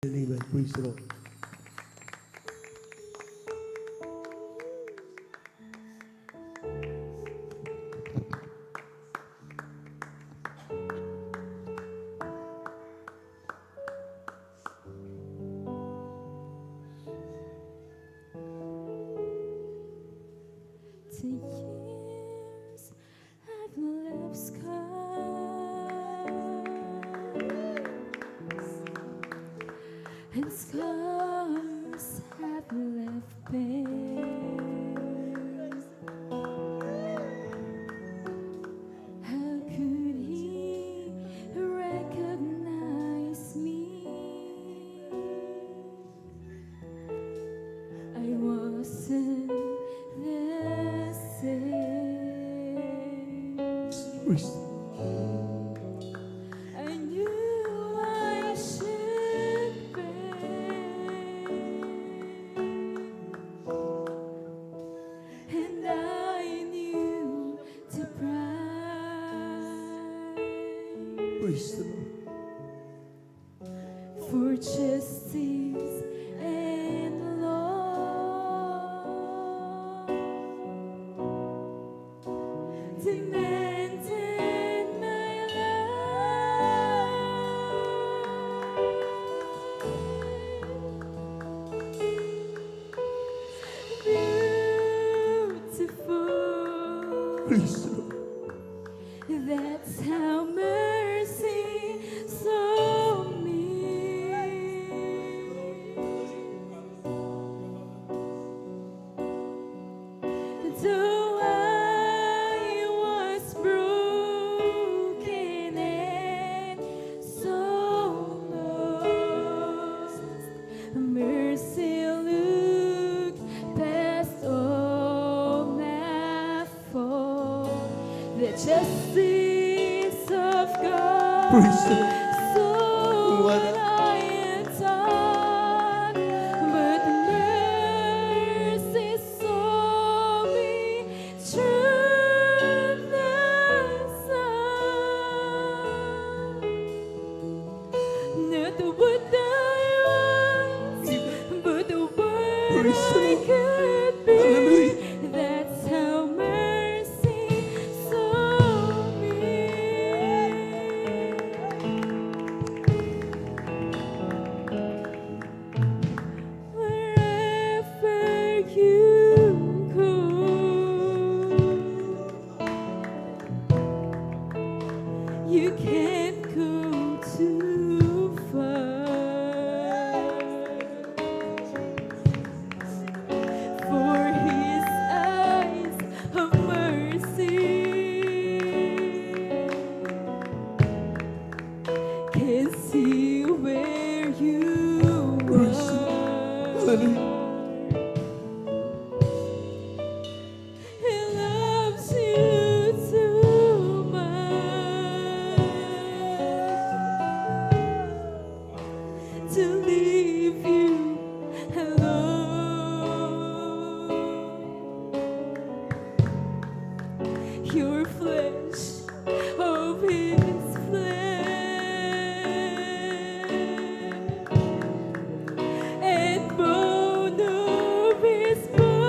Amen. Praise the Lord. The years have left scars, and scars have left pains. How could he recognize me? I wasn't the same. Praise I knew I should pay, and I knew the price Praise the Lord. for justice and law. Demanded my life. Beautiful. Praise the Lord. That's how mercy saw me. Though I was broken and so lost, mercy looked past all my fault. The justice of God. Praise the Lord. So What I had done, but mercy saw me through the sun. Not what I was, but the word Praise the I Lord. could be. Hallelujah. That's how mercy saw me. Wherever you go, you can't go too far. For His eyes of mercy can see where you Praise the are. Hallelujah. He loves you too much to leave you alone. Your flesh of His flesh and bone of His bone.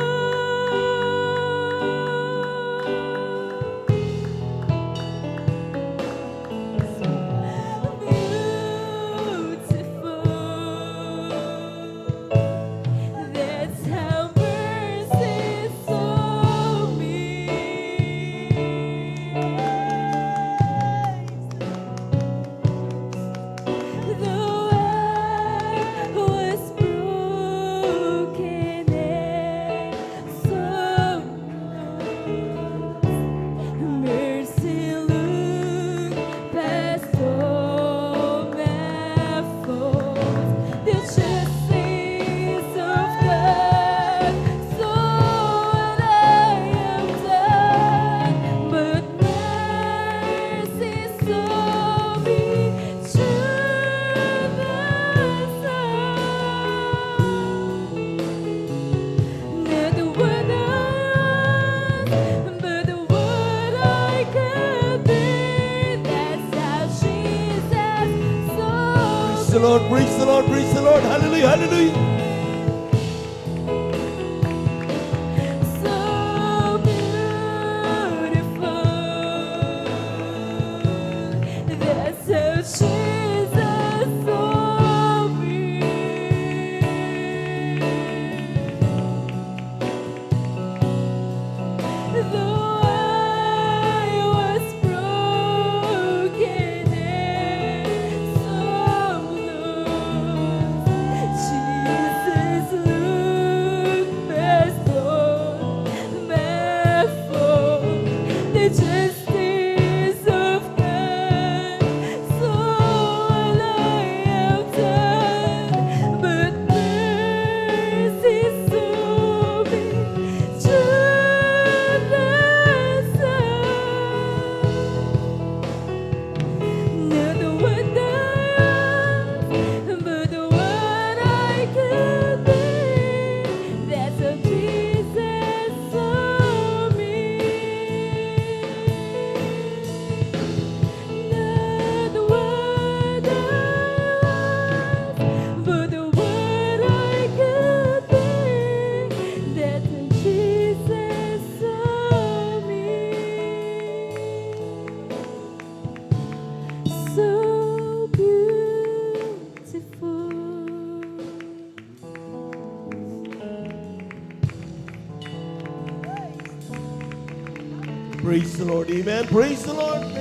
Beautiful. Lord, praise the Lord, praise the Lord. Hallelujah, hallelujah. So beautiful. That's how Jesus saw me. Though I was broken and so lost, Jesus looked past all my fault. The justice of God, so all I have done, but mercy saw me through the sun. Not what I am, but what I could be. That's how Jesus saw me. Not what I was, but what I could be. That's how Jesus saw me. So beautiful. Praise the Lord, amen. Praise the Lord.